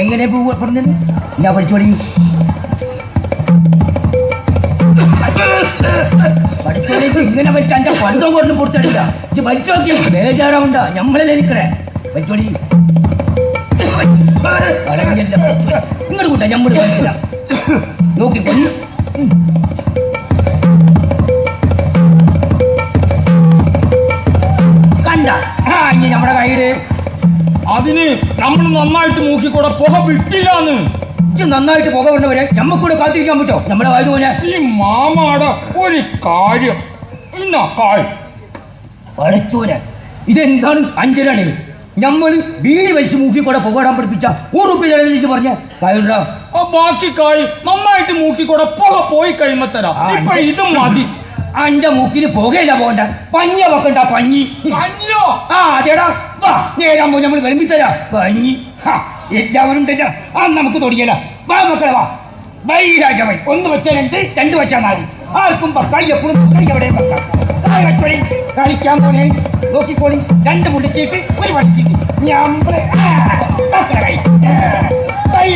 എങ്ങനെ പോകുന്നത് ഞാൻ പഠിച്ചോടി പഠിച്ചോടേക്ക് ഇങ്ങനെ പഠിച്ചാൽ എൻ്റെ പന്തം കൊണ്ട് പുറത്തിടില്ല. ഇത് പഠിച്ചു നോക്കിയ ബേജാറാവണ്ട, ഞമ്മളല്ലേ നിൽക്കണേ. പഠിച്ചോടി അടങ്ങിയല്ല പഠിച്ചോടി. ഇങ്ങോട്ട് കൂട്ടാ ഞമ്മള് പഠിച്ചില്ല. നോക്കിക്കൊള്ളി കണ്ട ഇനി നമ്മുടെ കയ്യില് അതിന് നമ്മൾ നന്നായിട്ട് മൂക്കിക്കൂടെ പുക വിട്ടില്ലാന്ന്. നന്നായിട്ട് പുക കൊണ്ടവരെ നമ്മക്കൂടെ കാത്തിരിക്കാൻ പറ്റോ? നമ്മുടെ വായു പോലെ ഈ മാമാടെ ഒരു കാര്യം ഇന്ന കായ് പഠിച്ചോനെ ഇതെന്താണ് അഞ്ചലാണ്. നമ്മള് ബീഡി വലിച്ച് മൂക്കിക്കൂടെ പുകടാൻ പഠിപ്പിച്ച ഊറുപ്പിച്ച് പറഞ്ഞ കായുണ്ടാ. ബാക്കി കായ് നന്നായിട്ട് മൂക്കിക്കൂടെ പുക പോയി കഴിയുമ്പോ തരാം. ഇപ്പൊ ഇത് മതി. അന്റെ മൂക്കിന് പുകയില്ല പോകണ്ട, പഞ്ഞ വെക്കണ്ട. പഞ്ഞി കഞ്ഞോ? ആ അതേടാ, വാ നേരാകുമ്പോ നമ്മൾ വിളമ്പിത്തരാ കഞ്ഞി. എല്ലാവരും ഉണ്ടല്ലോ, ആ നമുക്ക് തുടങ്ങിയല്ല. വാ മക്കളെ വാ. വൈ രാജവൈ ഒന്ന് വെച്ചാൽ രണ്ട് വെച്ചാൽ നാല്. ആർക്കും പക്കായി എപ്പോഴും എവിടെയും വെക്കാം. കളിക്കാൻ പോലെ നോക്കിക്കോളി. രണ്ട് പൊടിച്ചിട്ട് ഒരു പഠിച്ചിട്ട് ഞമ്മള്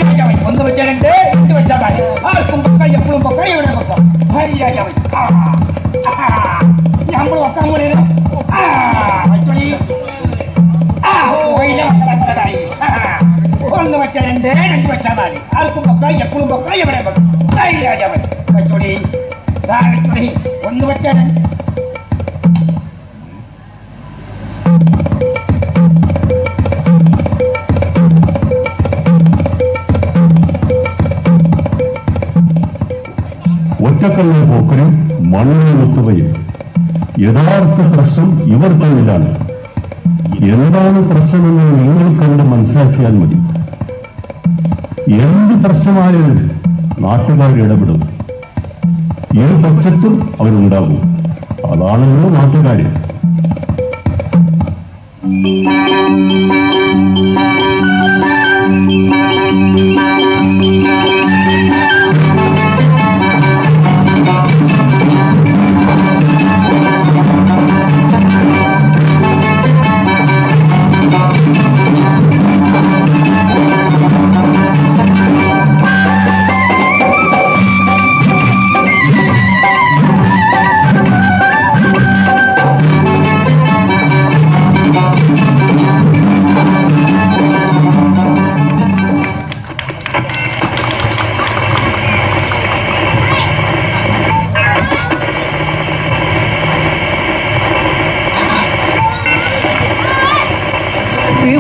രാജാവൈ ഒന്ന് വെച്ചാൽ രണ്ട് വെച്ചാൽ നാല്. ആർക്കും പക്കായി എപ്പോഴും പക്കായി എവിടെ വെക്കാം. ഹരി രാജാവൈ ഞമ്മള് വെക്കാൻ പോലെ വെച്ചോളി. ഒന്ന് വെച്ചാൽ രണ്ട് വെച്ചാൽ നാല്. ആർക്കും പൊക്കായി എപ്പോഴും പൊക്കായി എവിടെ രാജാവൻ വെച്ചോടി. വെച്ചോടി ഒന്ന് വെച്ചാൽ ഒറ്റക്കള്ള പോക്കരും മണ്ണിലുത്തുകയും. യഥാർത്ഥ പ്രശ്നം ഇവർ തമ്മിലാണ്. എന്താണ് പ്രശ്നമെന്ന് നിങ്ങൾ കണ്ട് മനസ്സിലാക്കിയാൽ മതി. എന്ത് പ്രശ്നമായാലും നാട്ടുകാർ ഇടപെടും. ഏത് പക്ഷത്തും അവരുണ്ടാകും. അതാണല്ലോ നാട്ടുകാർ.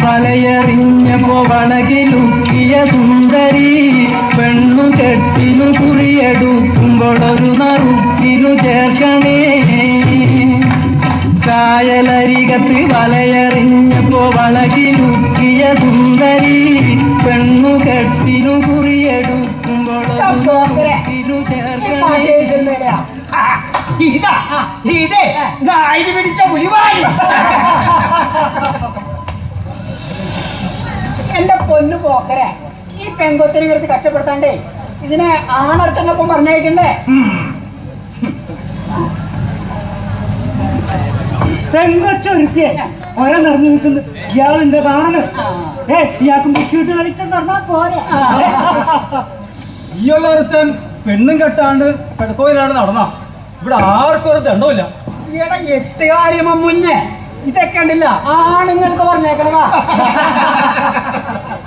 വലയെറിഞ്ഞപ്പോ വളകിലുക്കിയ സുന്ദരി പെണ്ണു കെട്ടിനു കുറിയെടുക്കുമ്പോഴൊരു നറുക്കിനു ചേർക്കണേ. കായലരികത്ത് വലയെറിഞ്ഞപ്പോ വളകിലുക്കിയ സുന്ദരി പെണ്ണു കെട്ടിനു കുറിയെടുക്കുമ്പോഴൊരു നറുക്കിനു ചേർക്കണേ. ഇതാ ഇതേ നായിന് പിടിച്ച പുലിവാലി. എന്റെ പൊന്നു പോക്കരെ, ഈ പെങ്കൊത്തിനെ കുറിച്ച് കഷ്ടപ്പെടുത്താണ്ടേ ഇതിനെ ആണർത്തങ്ങൾക്കും പറഞ്ഞയക്കണ്ടേ? പെങ്കൊച്ചൊരുത്തിയെ ഒര നിറഞ്ഞു നിൽക്കുന്നു. ഇയാളെന്താ കാണുന്നു? ഇയാൾക്കും പിടിച്ചിട്ട് കളിച്ചെന്ന് പറഞ്ഞാ പോരെ. ഈ ഉള്ളൊരുത്തൻ പെണ്ണും കെട്ടാണ്ട് പെടക്കോയിലാണ് നടന്ന. ഇവിടെ ആർക്കും ഒരു ദണ്ഡമില്ല. ഈടെ എട്ടുകാലിയമ്മ മുന്നേ ഇതൊക്കെ ഉണ്ടില്ല ആണുങ്ങൾക്ക് പറഞ്ഞേക്കണതാ.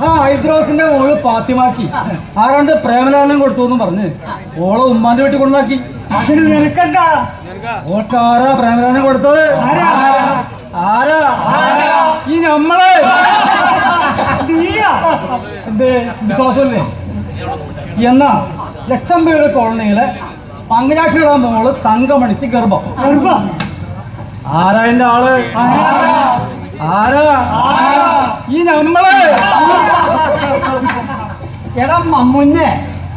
ആ ഐദ്രോസിന്റെ മോള് പാത്തിമാക്കി ആരാണ്ട് പ്രേമലാലനം കൊടുത്തു എന്നും പറഞ്ഞ് ഓളെ ഉമ്മാന്റെ വീട്ടിൽ കൊണ്ടാക്കി. അതിന് നിനക്കെന്താ? ഓട്ടാരാ പ്രേമലാലനം കൊടുത്തത്? ആരാ? ഈ നമ്മള് എന്തേ വിശ്വാസമല്ലേ? എന്നാ ലക്ഷംപേട് കോളനിയിലെ പങ്കജാക്ഷിയുടെ മോള് തങ്കമണിക്ക് ഗർഭം. ആരാ എന്റെ ആള്? ആരാ? ഈ നമ്മള്. എടാ മമ്മുന്നെ,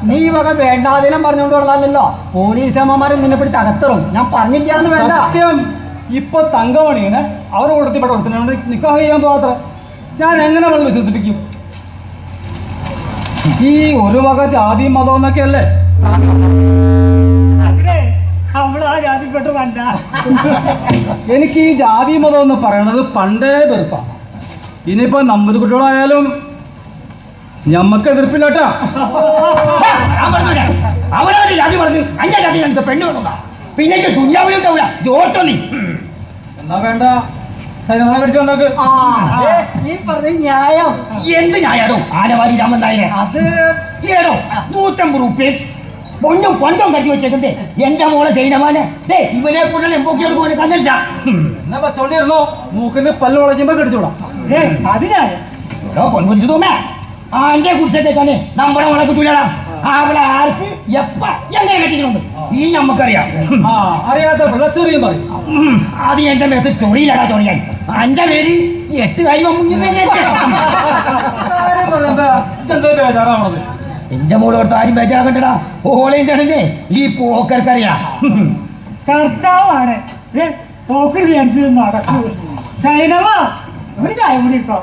നീ വക വേണ്ടാതിനം പറഞ്ഞുകൊണ്ട് കൊടുത്താലല്ലോ പോലീസ് അമ്മമാരെ നിന്നെ പിടിച്ച് അകത്തറും. ഞാൻ പറഞ്ഞില്ലാന്ന് വേണ്ട. സത്യം. ഇപ്പൊ തങ്കമണിനെ അവർ കൊടുത്തിപ്പെട്ട കൊടുത്തിട്ടുണ്ട് നിക്കാഹ് ചെയ്യാൻ പോകാത്ര. ഞാൻ എങ്ങനെ അവൾ വിശ്വസിപ്പിക്കും? ഈ ഒരു വക ജാതി മതം എന്നൊക്കെ അല്ലേ? എനിക്ക് ഈ ജാതി മതം എന്ന് പറയണത് പണ്ടേ വെറുപ്പാണ്. ഇനിയിപ്പോ നമ്പൂതിരി കുട്ടികളായാലും ഞമ്മക്ക് എതിർപ്പില്ലാട്ടാ. ഞാൻ പറഞ്ഞില്ല, അവരാണ് ജാതി പറഞ്ഞു അന്റെ ജാതി ഞങ്ങൾക്ക് പെണ്ണ് വേണമെന്നാ. പിന്നെ ദുര്യാവിലുണ്ടാവില്ല ജോർത്തോ നീ. എന്നാ വേണ്ട, സൈനമാനെ പിടിച്ചു വന്നോക്ക്. ആ, ദേ, ഈ പറഞ്ഞ ന്യായം. എന്ത് ഞായാടോ ആനവാരി രാമൻ നായരെ? അത് ഏടോ 150 റുപ്യ പൊന്നും കൊണ്ടം കട്ടി വെച്ചേക്കുന്നേ എന്റെ മോളെ സൈനമാനെ. ദേ ഇവനെ കൂടുതൽ എമ്പോക്കിയോട് പോലെ കണ്ടില്ല. എന്നാ പച്ചോണ്ടിരുന്നോ, മൂക്കിന് പല്ല് വളയ്ക്കുമ്പോ കടിച്ചോളാം. അത് ഞാൻ പൊൻകുറിച്ച് തോമേ ആന്റെ കുറിച്ചേക്കാണ് നമ്മുടെ മോളെ കിട്ടൂലടാ. അവളെ ആർക്ക് എപ്പ എങ്ങനെ കെട്ടിക്കണമെന്ന് ഈ നമ്മക്കറിയാം. ആ, അറിയാത്ത പിള്ളച്ചോറിയും പറയും. അത് എന്റെ മേത്ത് ചൊറിയിലടാ ചൊറിയാൻ. എന്റെ പേര് 8 കാര്യം കാര്യം പറഞ്ഞെന്താ ഇതെന്തോ ബേജാറാവണത്? എന്റെ മോള് കൊടുത്ത ആരും ബേജാറാക്കണ്ടടാ. ഓളെന്താണെന്നേ ഈ പോക്കർക്കറിയാം. കർത്താവാണ്. പോക്കർ ഡാൻസ് നടക്കൂ. സൈനവ ഒരു ചായ കൂടി ഇട്ടോ.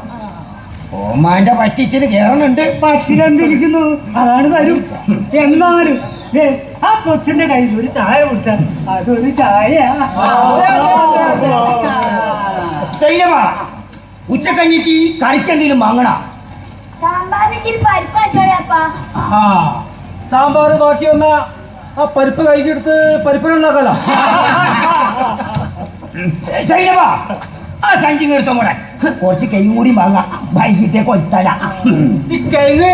ഓമാന്റെ പറ്റിച്ചിട്ട് കേറണുണ്ട്. പറ്റിലെന്തിരിക്കുന്നു അതാണ് തരും. എന്നാലും ആ കൊച്ചിന്റെ കയ്യിൽ ഒരു ചായ കുടിച്ചാൽ അതൊരു ചായ. ശൈലമാ ഉച്ചക്കഞ്ഞിക്ക് കറിക്കെന്തെങ്കിലും വാങ്ങണ? സാമ്പാറിന് ഇച്ചിരി പരിപ്പ് വെച്ചോളാപ്പാ. ആ, സാമ്പാറ് ബാക്കി വന്ന ആ പരിപ്പ് കൈക്കെടുത്ത് പരിപ്പിനുണ്ടാക്കാലോ. ശൈലമാ ആ സഞ്ചി എടുത്തോ മോളെ. കുറച്ച് കൈയും കൂടി വാങ്ങാം, വൈകിട്ടേ കൊൽത്തല. ഈ കിഴങ്ങ്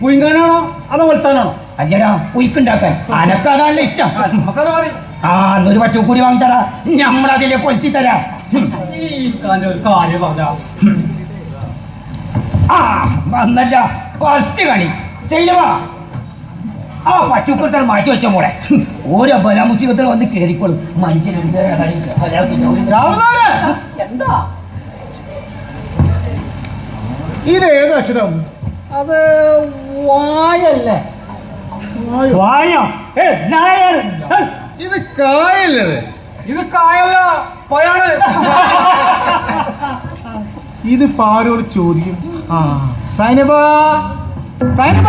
പുഴുങ്ങാനാണോ അതോ വെളുത്താനാണോ? അല്ലടാ ഉയിക്കുണ്ടാക്കാൻ അനക്കതാണല്ലോ ഇഷ്ടം. നമുക്കത് മതി. ആ എന്നൊരു പറ്റൂ കൂടി വാങ്ങിത്തടാ, നമ്മളതിലെ കൊളുത്തി തരാം. ഈ കാര്യം ഒരു കാര്യം പറഞ്ഞാ ആ വന്നല്ല ഫസ്റ്റ് കളി. ശൈലമാ ആ പറ്റുക്കുറത്തിൽ മാറ്റി വെച്ച മോളെ. ഓരോ ബലാമുസികത്തിൽ വന്ന് കേറിക്കോളും. മനുഷ്യനെടുത്ത് എന്താ ഇതേത് അക്ഷരം? അത് വായല്ലേ? വായോ നായാണ്. ഇത് കായല്ലേ? ഇത് കായല്ല, പയാണ്. ഇത് പാരോട് ചോദിക്കും. സൈനബ, സൈനബ,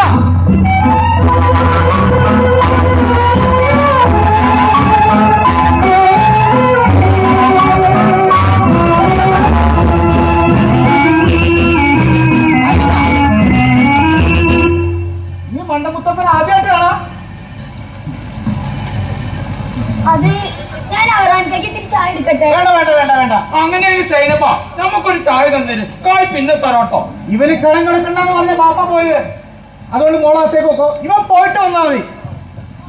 ഈ മണ്ടമുത്തപ്പൻ ആദ്യമായിട്ട് കാണാം. അത് ഞാൻ അവരാനത്തേക്ക് ഇത്തിരി ചായ എടുക്കട്ടെ. വേണ്ട വേണ്ട വേണ്ട വേണ്ട. അങ്ങനെ സൈനപ്പ നമുക്കൊരു ചായ തന്നേരും, കായ് പിന്നെ തരാട്ടോ. ഇവന് കടം കിടക്കണ്ടെന്ന് പറഞ്ഞ ബാപ്പ പോയത്, അതുകൊണ്ട് മോളത്തേക്ക് വെക്കോ. ഇവൻ പോയിട്ട് വന്നാ മതി.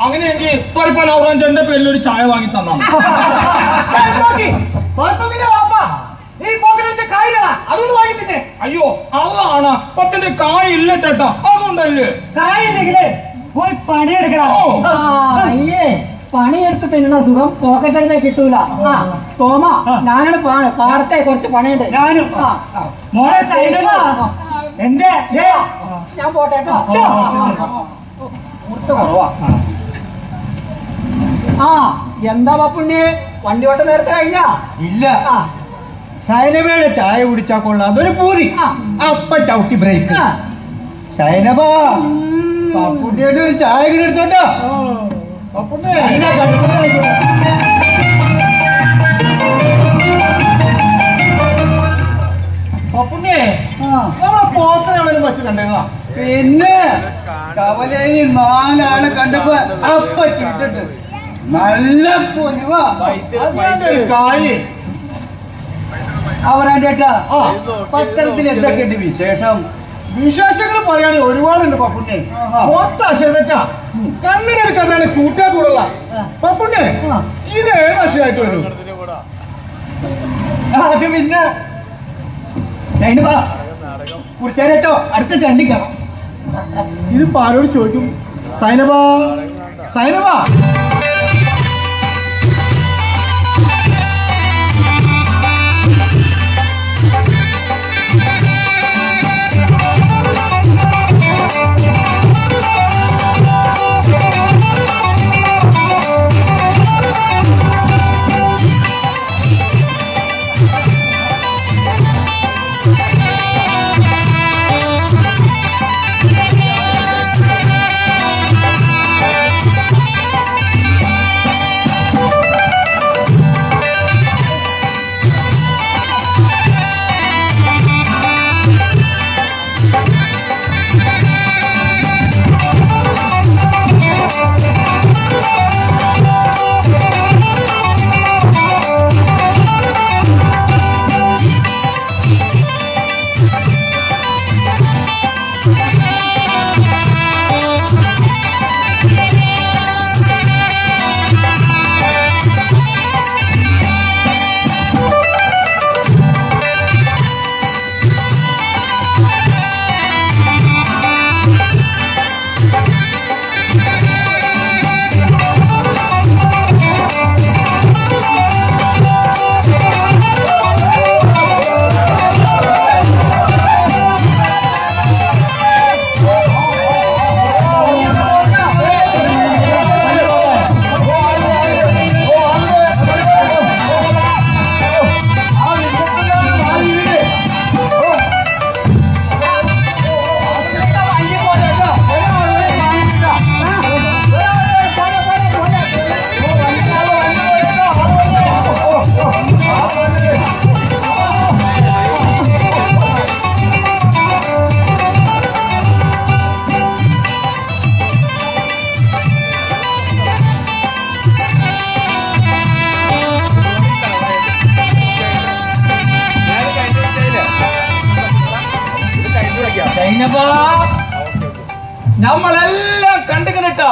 അങ്ങനെയെങ്കിൽ തൊരപ്പൻ ഔറാഞ്ചന്റെ പേരിൽ ഒരു ചായ വാങ്ങി തന്നാ മതി. ഈ പോക്കറ്റ് കായില്ലടാ, അതുകൊണ്ട് വാങ്ങി തന്നെ. അയ്യോ അതാണ് പത്തിന്റെ കായ് ഇല്ല ചേട്ടാ, അതുകൊണ്ടല്ലേ. കായുണ്ടെങ്കിലേ പോയി പണിയെടുക്കണം. അയ്യേ, പണിയെടുത്ത് തിന്നണ സുഖം പോക്കറ്റ് എടുത്താൽ കിട്ടൂല. ആ തോമ, ഞാനാണ് പാടത്തെ കുറച്ച് പണിയുണ്ട്. ഞാനും ആ, മോളെ സൈനവ എന്റെ ഞാൻ പോട്ടെ കേട്ടോ. മുട്ട കുറവാ. ആ എന്താ പപ്പുണ്ണി, വണ്ടി ഓട്ടം നേരത്തെ കഴിഞ്ഞാ? ഇല്ല, ആ, സൈനബയുടെ ചായ കുടിച്ചാ കൊള്ളാം, അതൊരു പൂതി. അപ്പ ചവിട്ടി ബ്രേക്ക്. ആ. സൈനബ, പപ്പുട്ടിയായിട്ട് ഒരു ചായ കൂടി എടുത്തോട്ടോ. പപ്പുണ്ണി പപ്പുണ്ണി, ആ. നമ്മളെ പോക്കറ്റ് എവിടെയും വെച്ച് കണ്ടിരുന്ന? പിന്നെ കവലയിൽ 4 ആളെ കണ്ടപ്പോ അപ്പ ചുട്ടിട്ട് നല്ല പൊലിവാ. ഒരു കാര്യം അവരാ ചേട്ടാ, പത്രത്തിൽ എന്തൊക്കെയുണ്ട് വിശേഷം? വിശേഷങ്ങൾ പറയുകയാണെങ്കിൽ ഒരുപാടുണ്ട് പപ്പുണ്ണി. ആഹാ. മൊത്തം അക്ഷരത്താ കണ്ണിനെടുക്കാതാണ് കൂട്ടാ കൂടുള്ള. പപ്പുണ്ണി, ഇത് ഏത് വർഷമായിട്ട് വരും? അത് പിന്നെ സൈനബ കുറിച്ചേരട്ടോ, അടുത്ത ചണ്ടി കയറാം. ഇതിപ്പോ ആരോട് ചോദിക്കും? സൈനബ, സൈനബ. നമ്മളെല്ലാം കണ്ടുകിട്ടാ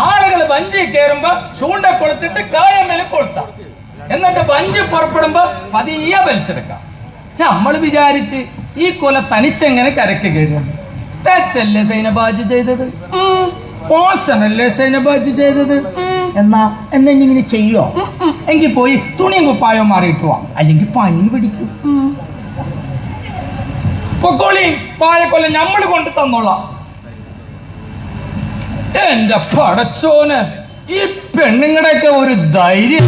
ആളുകൾ വഞ്ചി കയറുമ്പോ ചൂണ്ട കൊളുത്തിട്ട് കായമേലെ കൊളുത്താം, എന്നിട്ട് വഞ്ചി പുറപ്പെടുമ്പോ പതിയെ വലിച്ചെടുക്കാം. നമ്മൾ വിചാരിച്ച് ഈ കൊല തനിച്ചെങ്ങനെ കരക്ക് കയറും? തെറ്റല്ലേ സൈനബാജി ചെയ്തത്? മോശമല്ലേ സൈനബാജി ചെയ്തത്? എന്നാ ഇങ്ങനെ ചെയ്യോ? എങ്കിൽ പോയി തുണിയും കുപ്പായോ മാറിയിട്ട് പോവാം, അല്ലെങ്കിൽ പനി പിടിക്കും. പൊക്കോളി, പായക്കൊല്ല നമ്മൾ കൊണ്ട് തന്നോളാം. എന്റെ പടച്ചോന്, ഈ പെണ്ണുങ്ങളുടെയൊക്കെ ഒരു ധൈര്യം.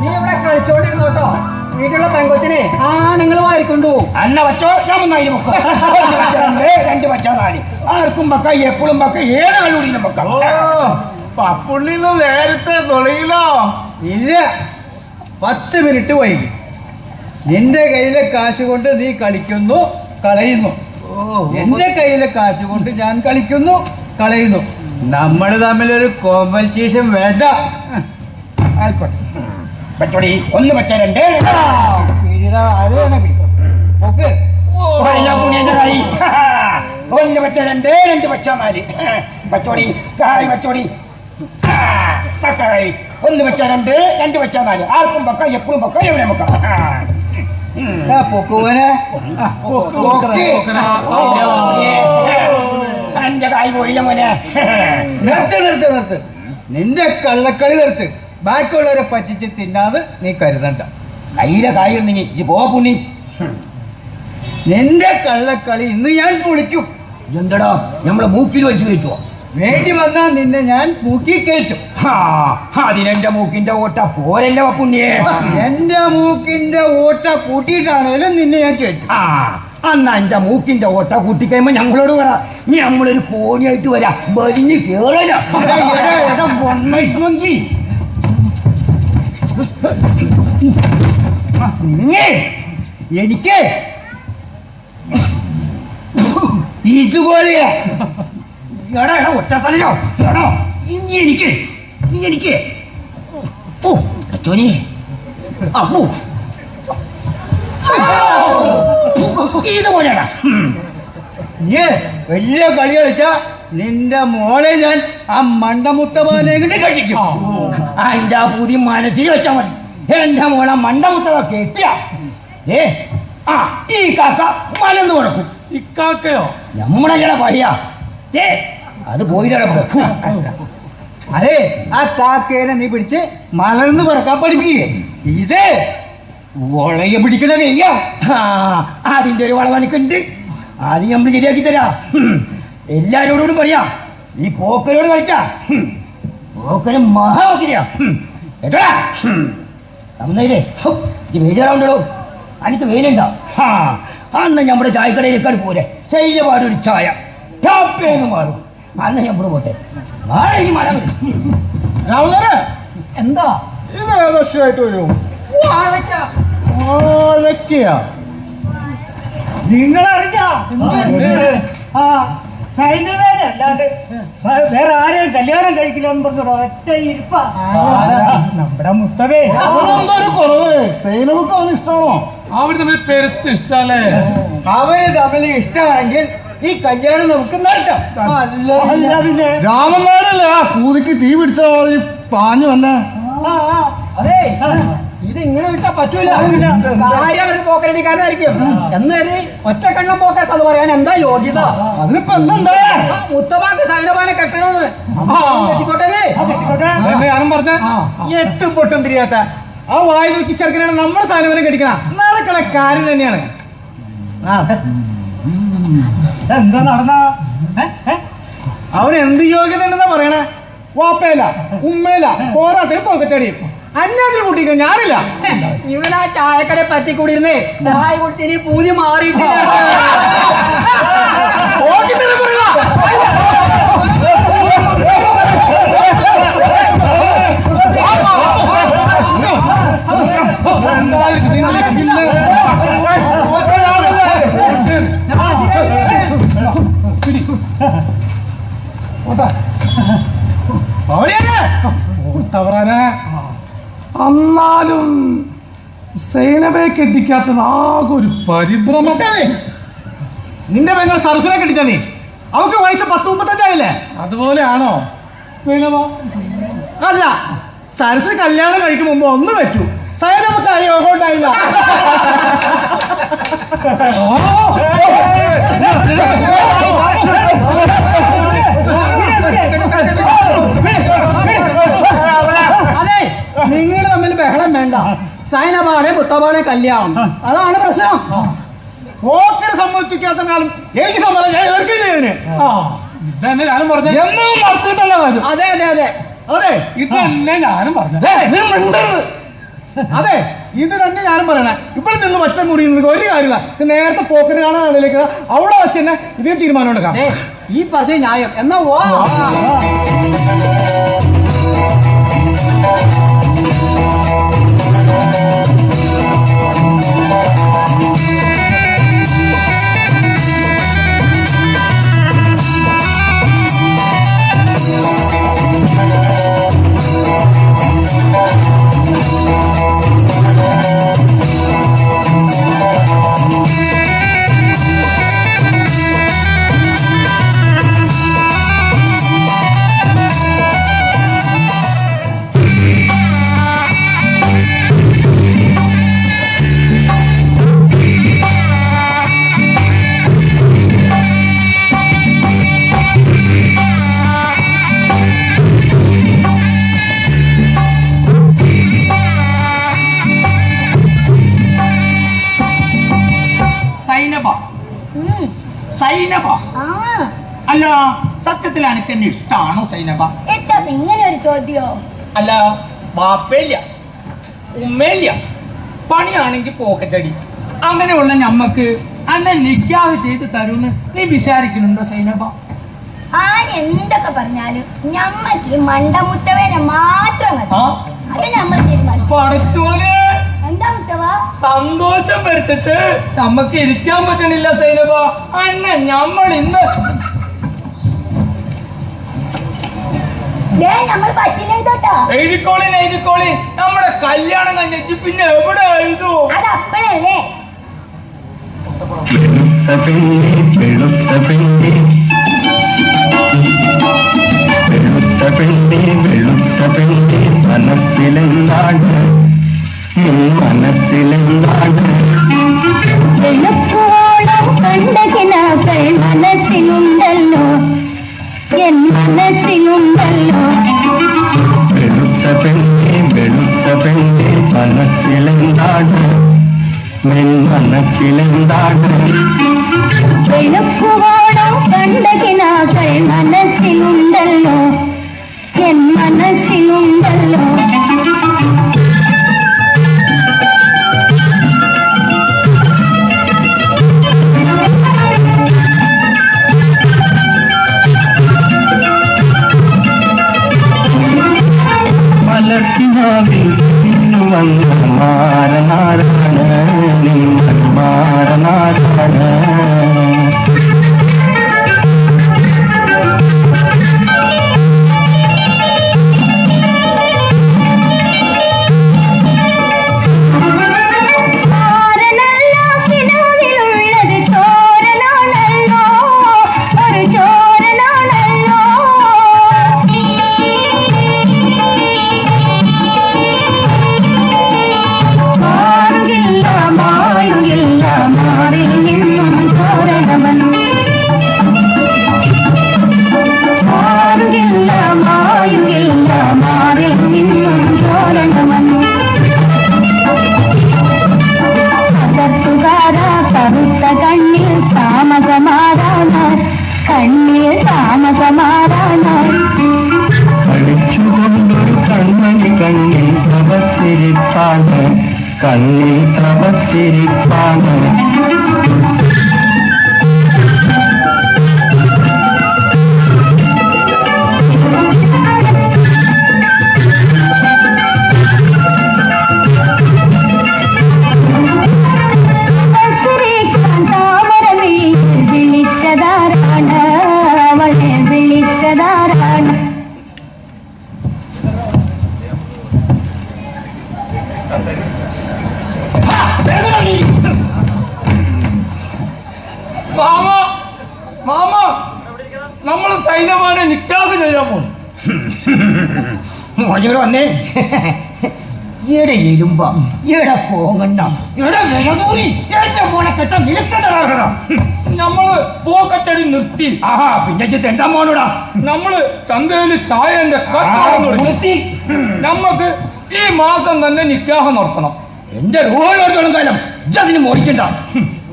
നീ ഇവിടെ കളിച്ചോണ്ടിരുന്നോട്ടോ, വീട്ടിലുള്ള പെങ്കൊച്ചിനെ നിങ്ങൾ വാരിക്കൊണ്ടു അന്ന വച്ചോ, ഞാൻ ഒന്നായി വെക്കാം. രണ്ട് വച്ചാ നാല്, ആർക്കും വെക്കാം, എപ്പോഴും വെക്കാം, ഏത് കളിയും വെക്കാം. പപ്പുണ്ണി നേരത്തെ തുടങ്ങിയില്ലോ. ഇല്ല, 10 മിനിറ്റ് വൈകി. നിന്റെ കയ്യിലെ കാശ് കൊണ്ട് നീ കളിക്കുന്നു, കളയുന്നു. എന്റെ കയ്യിലെ കാശ് കൊണ്ട് ഞാൻ കളിക്കുന്നു, കളയുന്നു. നമ്മൾ തമ്മിലൊരു കോമ്പറ്റീഷൻ വേണ്ട. ആയിക്കോട്ടെ, പച്ചോടി ഒന്ന് വെച്ച രണ്ട്, ഒന്ന് വെച്ച രണ്ട്, രണ്ട് വെച്ച നാല്. പച്ചോടി കായ്, പച്ചോടി ഒന്ന് വെച്ച രണ്ട്, രണ്ട് വെച്ച നാല്. ആർക്കും വെക്കാം, എപ്പോഴും വെക്കാം, എവിടെ വെക്കാം. പൊക്കുവനെ എന്റെ കായ് പോയില്ല മോനെ. നിർത്ത്. നിന്റെ കള്ളക്കളി നിർത്ത്. ബാക്കിയുള്ളവരെ പറ്റിച്ച് തിന്നാതെ നീ കരുതണ്ട. കയ്യിലെ കായ് നീ പോ പുണ്ണി. നിന്റെ കള്ളക്കളി ഇന്ന് ഞാൻ പൊളിക്കും. എന്തടാ നമ്മളെ മൂക്കിൽ വെച്ച് കയറ്റുവോ? വേണ്ടി വന്നാൽ നിന്നെ ഞാൻ മൂക്കി കയറ്റും. അതിനെന്റെ മൂക്കിന്റെ ഓട്ട പോരല്ലോ പുണ്യേ. എന്റെ മൂക്കിന്റെ ഓട്ട കൂട്ടിയിട്ടാണേലും നിന്നെ ഞാൻ കയറ്റും. അന്നാ എന്റെ മൂക്കിന്റെ ഓട്ട കൂട്ടിക്കഴിയുമ്പോ ഞങ്ങളോട് പറ, ഞങ്ങളൊരു കോണിയായിട്ട് വരാം, വലിഞ്ഞ് കേറല. എനിക്ക് ഇതുപോലെയാ ഒറ്റത്തലയോ ഇനി എനിക്ക് ഓ അച്ചോനി അപ്പു ഇതുപോലെയാടാ. നീ വലിയ കളി കളിച്ച നിന്റെ മോളെ ഞാൻ ആ മണ്ടമുത്തവനെ കൊണ്ട് കഴിക്കും. എന്റെ പുതിയ മനസ്സിൽ വെച്ചാ മതി. എന്റെ മോളെ മണ്ടമുത്തവ കെട്ടിയ ഈ കാക്ക മലന്ന് കൊടുക്കും. ഇക്കാക്കയോ? നമ്മുടെ ചില പയ്യ അത് പോയില്ലപ്പോ. അതെ, ആ കാക്കേനെ നീ പിടിച്ച് മലർന്ന് പറക്കാൻ പഠിപ്പിക്കേ. ഇത് വളയെ പിടിക്കണ കയ്യാ. അതിന്റെ ഒരു വളവണിക്കുണ്ട്, അത് നമ്മൾ ശരിയാക്കി തരാ. എല്ലാരോടും പറയാ, ഈ പോക്കരോട് കളിച്ചാ പോക്കര് മഹാവക്കിരിയാ കേട്ടോടാ. തന്നേ ഈ വെയിലാവുണ്ടോ? എനിക്ക് വെയിലുണ്ടോ? അന്ന് നമ്മുടെ ചായക്കടയിലേക്കാട് പോരെ, ശൈലപാടൊരു ചായ ടാപ്പേന്ന് മാറും. അന്ന് നമ്മൾ പോട്ടെ. എന്താ ഇത് ഏകദേശമായിട്ട് വരും. നിങ്ങളറിഞ്ഞോ? സൈന്യവേല അല്ലാണ്ട് വേറെ ആരെയും കല്യാണം കഴിക്കില്ലെന്ന് പറഞ്ഞോ ഒറ്റ ഇരിപ്പ. നമ്മുടെ മുത്തവേ കുറവ് സൈനവർക്ക് അവന് ഇഷ്ടമാണോ? അവർ തമ്മിൽ പെരുത്ത് ഇഷ്ടല്ലേ? അവന് തമ്മിൽ ഇഷ്ടമാണെങ്കിൽ ഈ കല്യാണം നമുക്ക് നടത്താം. അല്ല പിന്നെ രാമന്മാരല്ലേ ആ കൂതിക്ക് തീ പിടിച്ച പാഞ്ഞു വന്നെ. അതെ, ഇത് ഇങ്ങനെ വിട്ടാ പറ്റൂല. കാര്യം ഒരു പോക്കരടിക്കാരനായിരിക്കും. എന്നാല് ഒറ്റ കണ്ണം പോക്കർക്ക് അത് പറയാൻ എന്താ യോഗ്യത? അതിനിപ്പോ എന്താ മുത്തമാക്ക് സൈനബാനെ കെട്ടണോന്ന് കെട്ടിക്കോട്ടെ. ഞാനും പറഞ്ഞ 8 പൊട്ടും തിരിയാത്ത ആ വായി നോക്കി ചെറുക്കനാണ് നമ്മുടെ സാധനം കടിക്കണ നടക്കണ കാര്യം തന്നെയാണ്. എന്താ നടന്ന അവൻ എന്ത് യോഗ്യത ഉണ്ടെന്നാ പറയണേ? വാപ്പയില്ല, ഉമ്മയില്ല, പോരാത്തിന് പോക്കറ്റടിയും. അന്യാതിൽ കൂട്ടിക്കാൻ ഞാനില്ല. ഇവനാ ചായക്കടയെ പറ്റിക്കൂടിയിരുന്നേ ചായ കുടിച്ചിനി പൂതി മാറിയിട്ടില്ല. എന്നാലും സൈനബയെ കെട്ടിക്കാത്തത് ആകെ ഒരു പരിഭ്രമം. നിന്റെ പെങ്ങൾ സരസ്വനെ കെട്ടിച്ചാ നീ? അവക്ക് വയസ്സ് 10-35 അതുപോലെയാണോ സൈനബ? അല്ല, സരസ് കല്യാണം കഴിക്കും മുമ്പ് ഒന്ന് പറ്റൂ. സൈനബക്ക് യോഗം ഉണ്ടായില്ല. അതെ, നിങ്ങൾ തമ്മിൽ ബഹളം വേണ്ട. സൈനബാണ് മുത്തബാണ് കല്യാണം, അതാണ് പ്രശ്നം. പോക്കര് സമ്മതിക്കാത്ത കാലം എനിക്ക് സമ്മതം. ഞാൻ ഇവർക്ക് ചെയ്യുന്നതിന് ഇതന്നെ ഞാനും പറഞ്ഞു. എന്നും മറത്തിട്ടല്ല കാര്യം. അതെ അതെ അതെ അതെ, ഇതന്നെ ഞാനും പറഞ്ഞു. അതെ, ഇത് തന്നെ ഞാനും പറയണേ. ഇവിടെ നിന്ന് ഒറ്റ മുറി ഒരു കാര്യമില്ല. നേരത്തെ പോക്കര് കാണാൻ അതിലേക്ക് അവിടെ വെച്ച് തന്നെ ഇതിന് തീരുമാനം എടുക്കാം. ഈ പറഞ്ഞ ന്യായം എന്നാ വാ. സൈനബ അല്ല, സത്യത്തിൽ എനിക്ക് എന്നെ ഇഷ്ടമാണോ സൈനബ? എന്താ ഇങ്ങനെ ഒരു ചോദ്യോ? അല്ല, ബാപ്പയില്ല, ഉമ്മയില്ല, പണിയാണെങ്കിൽ പോക്കറ്റടി. അങ്ങനെയുള്ള ഞമ്മക്ക് അന്നെ നിക്കാഹ് ചെയ്ത് തരൂന്ന് നീ വിചാരിക്കുന്നുണ്ടോ സൈനബ? ആരെന്തൊക്കെ പറഞ്ഞാലും ഞമ്മക്ക് മണ്ടമുത്തവേനെ മാത്രം മതി. അത് നമ്മൾ തീരുമാനിച്ചു. പഠിച്ചോലെ എന്താ മുത്തവ? സന്തോഷം വരുത്തിട്ട് നമുക്ക് ഇരിക്കാൻ പറ്റണില്ല സൈനബ. അന്നെ ഞമ്മൾ ഇന്ന് നമ്മൾ പറ്റില്ല ഇതോട്ടാ. എഴുതിക്കോളി. നമ്മുടെ കല്യാണം കഴിഞ്ഞു പിന്നെ എവിടെ എഴുതൂ? അത് അപ്പഴല്ലേ. മനസ്സിലെന്താണ് വെളുപ്പോളം കണ്ട കിനാക്കൾ മനസ്സിലുണ്ടല്ലോ, എൻ മനസ്സിലുണ്ടല്ലോ. വെളുത്ത പെണ്ണെ മനസ്സിലെന്താണ്, മെൻ മനസ്സിലെന്താണ്. വെളുപ്പോളം കണ്ട കിനാക്കൾ മനസ്സിലുണ്ടല്ലോ, എൻ മനസ്സിലുണ്ടല്ലോ. മലർത്തിനാവിൽ ഇന്നു വന്ന മാരനാരാണ്, നിങ്ങൾ മാരനാരാണ്. മണ്ണിൽ തപസ്സിരിപ്പാണ്. മാമ മാമ നമ്മള് സൈനമാനെ നിക്കാഹ് ചെയ്യാൻ പോകും. മോനോട് വന്നേ. ഈടെ എരുമ്പ ഈടെ പോകണ്ട ഈടെ വിലതൂരി എന്റെ മോനെ കെട്ട നിലക്കട. നമ്മള് പോക്കറ്റടി നിർത്തി. ആഹാ പിന്നെ എന്താ മോനോടാ? നമ്മള് ചന്തയില് ചായന്റെ കച്ചവടം തുടങ്ങി. നമ്മക്ക് ഈ മാസം തന്നെ നിക്കാഹ് നടത്തണം. എന്റെ റൂഹോടത്തോളം കാലം ഇജതിന് മോടിക്കണ്ട.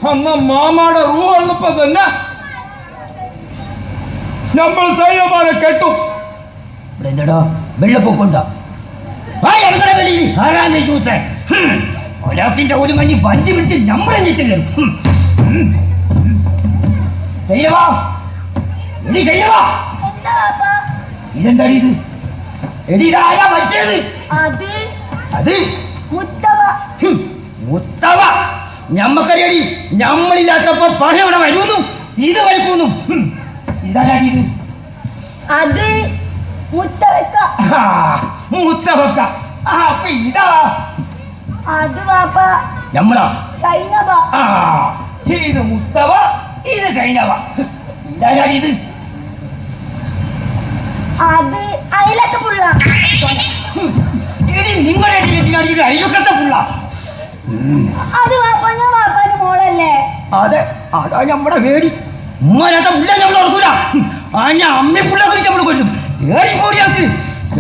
അന്ന് മാമാടെ റൂഹ് ഉള്ളപ്പോ തന്നെ നമ്മൾ സൈനമാനെ കെട്ടും. ഇവിടെ എന്താടാ വെള്ളപ്പൊക്കുണ്ടാ? ഒരാക്കിന്റെ ഒരു കഞ്ഞി പഞ്ച് പിടിച്ച് നമ്മളെ ഞെട്ടില്ല. എന്താ വാപ്പാ? ഇതെന്താടി ഇത്? എടി ഇതാരാ മരിച്ചത്? അത് മുത്തവ. മുത്തവ. ഞമ്മക്കറിയടി ഞമ്മളില്ലാത്തപ്പോ പഴ ഇവിടെ വരുന്നു ഇത് വരക്കുന്നു. ഇതാരാടി ഇത്? അത് മുത്തവക്ക. മുത്തവക്ക. അപ്പൊ ഇതാ അത് വാപ്പാ ഞമ്മളാ സൈനബ. ഇത് മുത്തവ ഇത് സൈനവ. ഇതാരാടി ഇത്? അത് അയലത്തെ പുള്ള. ഇനി നിങ്ങളുടെ അയൽക്കത്തെ പുള്ള. അത് വാപ്പാ ഞാൻ വാപ്പാന്റെ മോളല്ലേ? അതെ അതാ നമ്മുടെ വേടി. ഉമ്മനത്തെ പുള്ള നമ്മൾ ഓർക്കൂല. ഞാൻ അമ്മയെ പുള്ള കുറിച്ച് നമ്മൾ കൊല്ലും. ഏഴ് കോടിയാക്ക്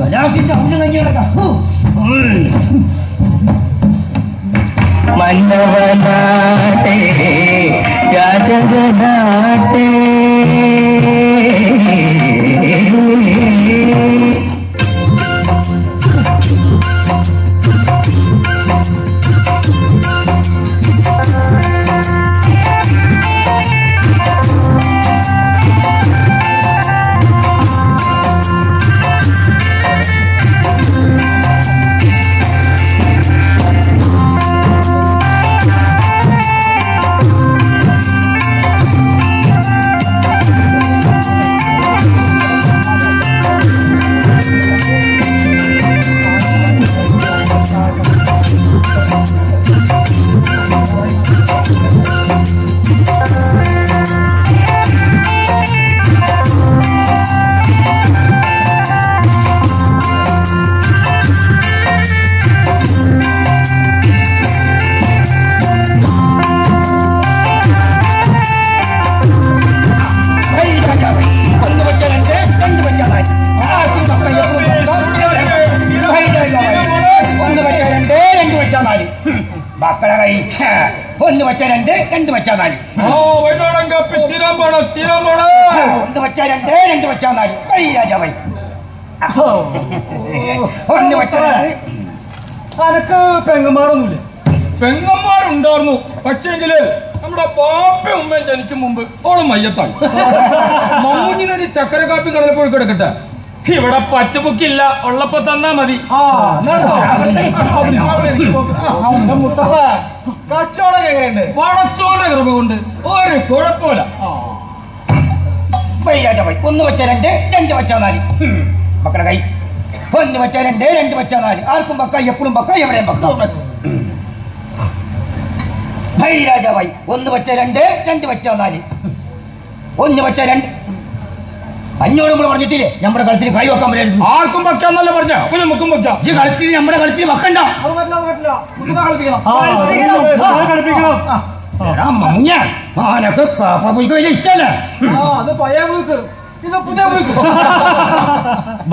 ഒരാക്കിന്റെ അമ്മ കഴിഞ്ഞ കിടക്കാം. മന്നവനാട്ടെ രാജനാട്ടെ ഒന്ന് വെച്ച രണ്ട് രണ്ട് വെച്ചാ നാല്. ഒന്ന് വെച്ച രണ്ട് രണ്ട് വെച്ചാ നാല്. രാജാവായി ഒന്ന് വെച്ച അനക്ക് പെങ്ങന്മാരൊന്നുമില്ല? പെങ്ങന്മാരുണ്ടായിരുന്നു. പക്ഷേങ്കില് നമ്മുടെ പാപ്പയും ഉമ്മയും ജനിക്കും മുമ്പ് ഓള് മയ്യത്തായി. മമ്മൂഞ്ഞിനൊരു ചക്കര കാപ്പി കടലിൽ പോയി കിടക്കട്ടെ. ഇവിടെ പറ്റുബുക്കില്ല, ഉള്ളപ്പോ തന്നാ മതി. മുത്തപ്പ കച്ചവടം എങ്ങനെയുണ്ട്? വളച്ചോടെ കൃപ കൊണ്ട് ഒരു കുഴപ്പമില്ല. രാജാവായി ഒന്ന് വെച്ച രണ്ട് രണ്ട് വെച്ചാ നാല്. മക്കളുടെ കൈ ഒന്ന് വെച്ച രണ്ട് രണ്ട് വെച്ചാ നാല്. ആർക്കും പക്ക എപ്പോഴും പക്ക എവിടെയും പക്ക. രാജാവായി ഒന്ന് വെച്ച രണ്ട് രണ്ട് വെച്ചാ നാല്. ഒന്ന് വെച്ച രണ്ട്. അഞ്ഞോട് നമ്മൾ പറഞ്ഞിട്ടില്ലേ നമ്മുടെ കളത്തിൽ കൈ വെക്കാൻ പറ്റായിരുന്നു. ആർക്കും വെക്കാന്നല്ല പറഞ്ഞ നമുക്കും വെക്കാം. ഈ കളത്തിൽ നമ്മുടെ കളത്തിൽ വെക്കണ്ട. ഇഷ്ടല്ലേ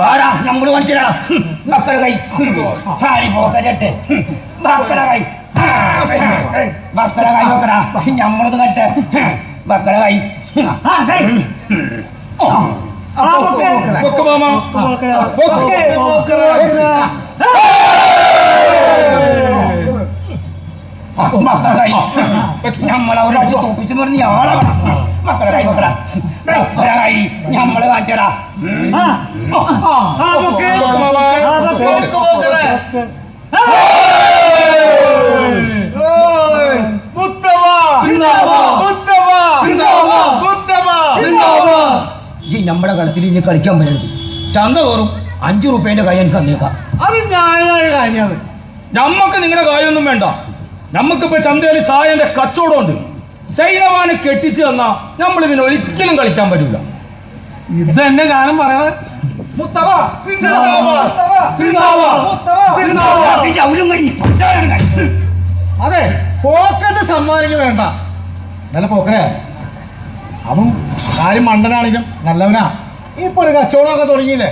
ബാരാ നമ്മള് കാണിച്ചിടാ. മക്കളുടെ കൈ സാരി പോക്കറ്റെടുത്ത് മക്കളുടെ കൈ മക്കളുടെ കൈ നോക്കടാ. നമ്മളത് കട്ടെ മക്കളുടെ കൈ. മക്കളെ നമ്മളെ ഒരാഴ്ച തോപ്പിച്ചെന്ന് പറഞ്ഞ ആളെ മക്കളെ കൈ മക്കളെ നമ്മളെ കാണിച്ചടാ. നമ്മുടെ കളത്തിൽ ഇനി കളിക്കാൻ പറ്റരുത്. ചന്ത കയറും 5 റുപ്യേന്റെ കൈ എനിക്ക് തന്നേക്കാം. അത് ന്യായമായ കാര്യമാണ്. നമ്മക്ക് നിങ്ങളുടെ കാര്യമൊന്നും വേണ്ട. നമുക്കിപ്പോ ചന്തയിൽ സായന്റെ കച്ചവടമുണ്ട്. സൈനവാനെ കെട്ടിച്ചു തന്നാ നമ്മൾ പിന്നെ ഒരിക്കലും കളിക്കാൻ പറ്റൂല. ഇത് തന്നെ ഞാനും പറയണത്. അതെ, പോക്കന്റെ സമ്മാനിക്ക് വേണ്ട. നല്ല പോക്കരെ അവൻ കാര്യം മണ്ടനാണെങ്കിലും നല്ലവനാ. ഇപ്പൊ ഒരു കച്ചവടമൊക്കെ തുടങ്ങിയില്ലേ?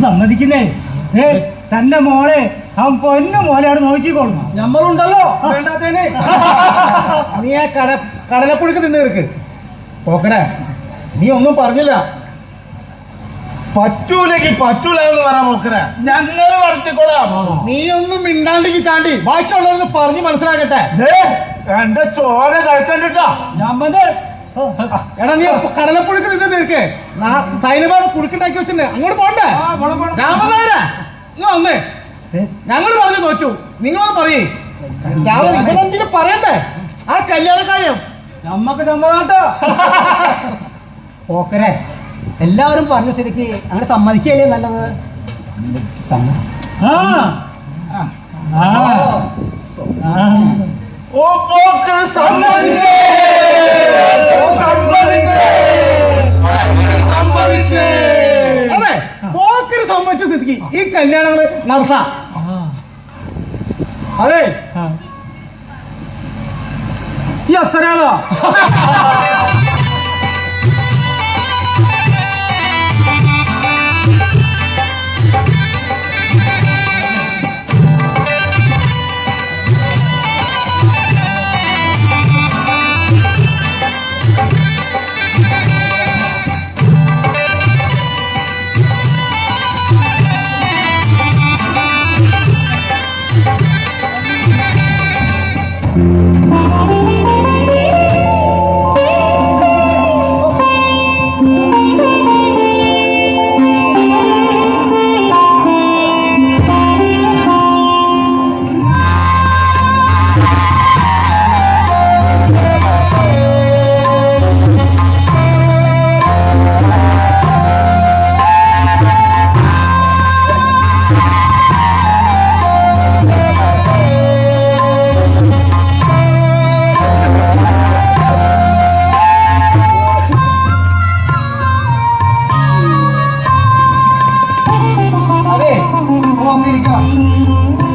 സമ്മതിക്കുന്നേ. തന്റെ മോളെ അവൻ പൊന്നു മോലെയാണ് നോക്കിക്കോളും. നമ്മളുണ്ടല്ലോ വേണ്ടാത്തേനെ. നീ ആ കടലപ്പുഴുക്ക് നിന്ന് തീർക്ക്. പോക്കരെ നീ ഒന്നും പറഞ്ഞില്ല. പറ്റൂലെങ്കിൽ പറ്റൂല എന്ന് പറയാ പോക്കരെ. ഞങ്ങൾ വളർത്തിക്കോളാം. നീ ഒന്നും മിണ്ടാണ്ടിക്ക് ചാണ്ടി ബാക്കിയുള്ളവരൊന്ന് പറഞ്ഞ് മനസ്സിലാക്കട്ടെ. എന്റെ ചോര കഴിക്കണ്ടിട്ടാ. എടാ നീ കടലപ്പുഴുക്ക് നിന്ന് തീർക്ക്. സൈനബാബ് പുഴുക്കുണ്ടാക്കി വെച്ചിട്ടുണ്ട്. അങ്ങോട്ട് പോണ്ടേ? രാമനാര ഇങ്ങ് വന്നേ. ഞങ്ങൾ പറഞ്ഞു തോറ്റു. നിങ്ങളത് പറയേ. ഇവനെന്തിനും പറയണ്ടേ ആ കല്യാണ കാര്യം? നമ്മക്ക് സമ്മതാട്ടോ. പോക്കരെ എല്ലാവരും പറഞ്ഞ സ്ഥിതിക്ക് അങ്ങനെ സമ്മതിക്കല്ലേ നല്ലത്. അതെ, പോക്കര് സമ്മതിച്ച സ്ഥിതിക്ക് ഈ കല്യാണങ്ങള് നടത്താം. അതെ, ഈ അസരാതാ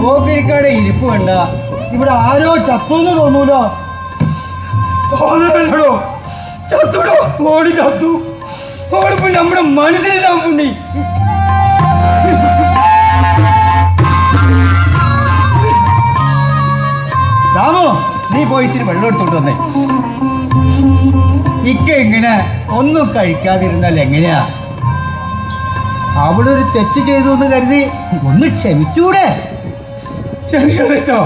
പോക്കിരിക്കാടെ ഇരിപ്പ് വേണ്ട. ഇവിടെ ആരോ ചത്തുന്ന് തോന്നൂലോ. ചത്തുടോ ഓടി ചത്തു. ഓടിപ്പോ നമ്മുടെ മനസ്സിലാവും പുണ്ണി. രാമു, നീ പോയി ഇത്തിരി വെള്ളം എടുത്തോണ്ട് വന്നേ. ഇക്ക ഇങ്ങനെ ഒന്നും കഴിക്കാതിരുന്നാൽ എങ്ങനെയാ? അവിടെ ഒരു തെറ്റ് ചെയ്തു എന്ന് കരുതി ഒന്ന് ക്ഷമിച്ചൂടെ? ചെറിയ തെറ്റോ?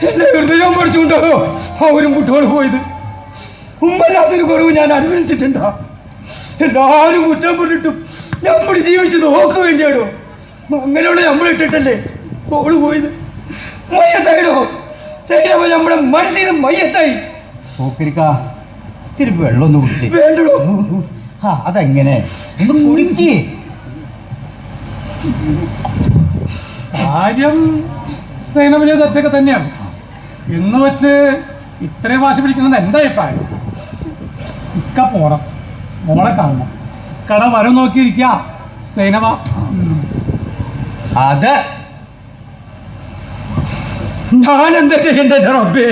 എന്നെ ഹൃദയം പഠിച്ചുകൊണ്ടോ അവരും കുട്ടികൾ പോയത്? മുമ്പല്ലാത്തൊരു കുറവ് ഞാൻ അനുഭവിച്ചിട്ടുണ്ടോ? എല്ലാവരും കുറ്റം പറഞ്ഞിട്ടും നമ്മൾ ജീവിച്ചത് ഓക്ക് വേണ്ടിയാണോ? അങ്ങനെയുള്ള നമ്മൾ ഇട്ടിട്ടല്ലേ ഓള് പോയത്? മയ്യത്തായിടോ? ശരീരം നമ്മുടെ മനസ്സിൽ നിന്ന് മയ്യത്തായി. ഇത്തിരി വെള്ളം ഒന്ന് കുടിച്ചേ. വേണ്ടടോ. അതെങ്ങനെ? ഒന്ന് കുടിക്കേ. കാര്യം സൈനവിലെ തെറ്റൊക്കെ തന്നെയാണ്. ഇന്ന് വെച്ച് ഇത്രയും വാശി പിടിക്കുന്നത് എന്താ അഭിപ്രായം? ഇക്ക പോണം, മോളെ കാണണം, കട വരം നോക്കിയിരിക്ക സൈനവ. അത് ഞാൻ എന്താ ചെയ്യണ്ടേ റബ്ബേ?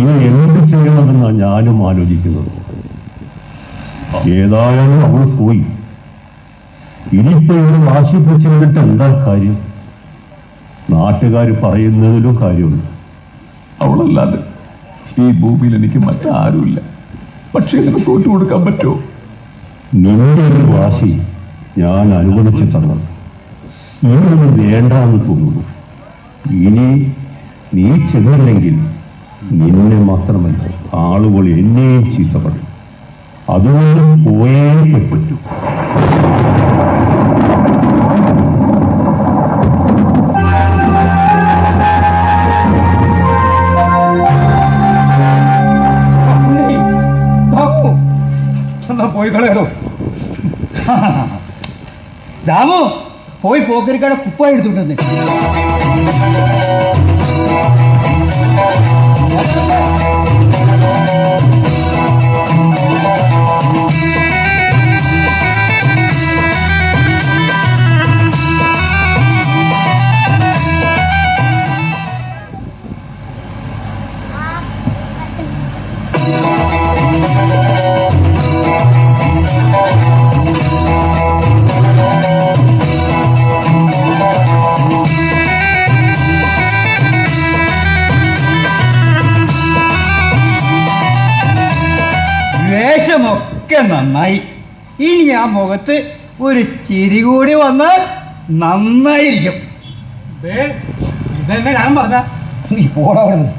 ഇനി എന്ത് ചെയ്യണമെന്നാണ് ഞാനും ആലോചിക്കുന്നത്. ഏതായാലും അവൾ പോയി. ഇനിയിപ്പോ ഇവിടെ വാശി പിടിച്ചിരുന്നിട്ട് എന്താ കാര്യം? നാട്ടുകാർ പറയുന്നതിലും കാര്യമുണ്ട്. അവളല്ലാതെ ഈ ഭൂമിയിൽ എനിക്ക് മറ്റാരുമില്ല. പക്ഷെ ഇങ്ങനെ തോറ്റു കൊടുക്കാൻ പറ്റുമോ? നിന്റെ ഒരു വാശി ഞാൻ അനുവദിച്ചു തന്നത് ഇതൊന്നും വേണ്ടാന്ന് തോന്നുന്നു. ഇനി നീ ചെന്നില്ലെങ്കിൽ നിന്നെ മാത്രമല്ല ആളുകൾ എന്നെയും ചീത്ത പറയും. അതുകൊണ്ട് പോയേ പറ്റൂ. എന്നാ പോയി കളയാലോ. ദാമു പോയി പോക്കരിക്കാടെ കുപ്പായ എടുത്തുകൊണ്ടെന്ന്. വേഷമൊക്കെ നന്നായി. ഇനി ആ മുഖത്ത് ഒരു ചിരി കൂടി വന്നാൽ നന്നായിരിക്കും. ഇതന്നെ ഞാൻ പറഞ്ഞ നീ പോടാ അവിടെ നിന്ന്.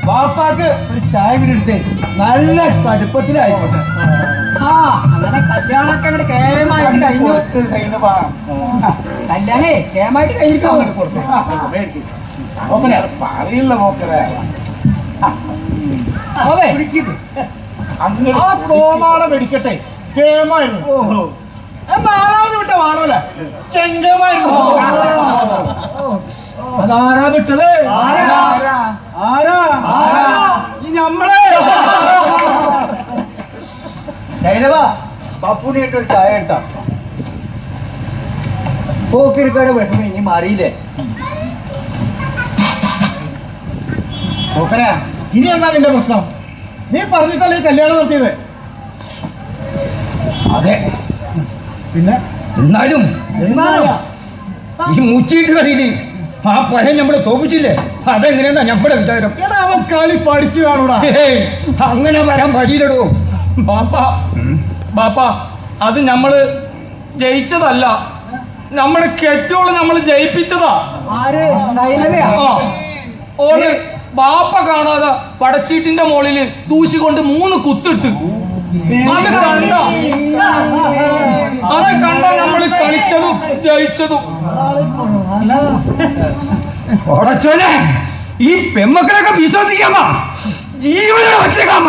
വാപ്പാക്ക് ഒരു ചായ കൂടി എടുത്തേ, നല്ല കടുപ്പത്തിലായിക്കോട്ടെ. ആ അങ്ങനെ കല്യാണമൊക്കെ അങ്ങോട്ട് കേമായിട്ട് കഴിഞ്ഞു. കല്യാണേ കേമായിട്ട് കഴിഞ്ഞിരിക്കും. പറയില്ല പോക്കരെ. അതെ ആ കോമാളെ വെടിക്കട്ടെ കേമായിരുന്നു. നാലാമത് വിട്ട വാണോല ചെങ്കമായിരുന്നു. അതാരാ വിട്ടത്? ആരാ നമ്മളെ പപ്പുണിയായിട്ടൊരു ചായ എടുത്താ. പോക്കിരിക്കാട് വിഷമം ഇനി മാറിയില്ലേ? പോക്കരെ ഇനി എന്നാ നിന്റെ പ്രശ്നം? നീ പറഞ്ഞിട്ടല്ലേ ഈ കല്യാണം നടത്തിയത്? അതെ, പിന്നെ എന്നാലും ഈ മുച്ചിട്ട് കളിയില് ആ പഴയ നമ്മളെ തോപ്പിച്ചില്ലേ, അതെങ്ങനെയാ നമ്മുടെ വിചാരം? എടാ അവൻ കളി പഠിച്ചു കാണൂടാ. അങ്ങനെ വരാൻ വഴിയിലടോ. ബാപ്പ അത് നമ്മള് ജയിച്ചതല്ല, നമ്മുടെ കെട്ടിയോള് നമ്മള് ജയിപ്പിച്ചതാ. ആര്? സൈനവയാ? ഓള് ബാപ്പ കാണാതെ പടച്ചീട്ടിന്റെ മുകളില് തൂശിക്കൊണ്ട് 3 കുത്തിട്ട് അത് കണ്ട നമ്മള് കളിച്ചതും ജയിച്ചതും. ഈ പെമ്മക്കളൊക്കെ വിശ്വസിക്കാമ ജീവനോടെ വച്ചേക്കാമ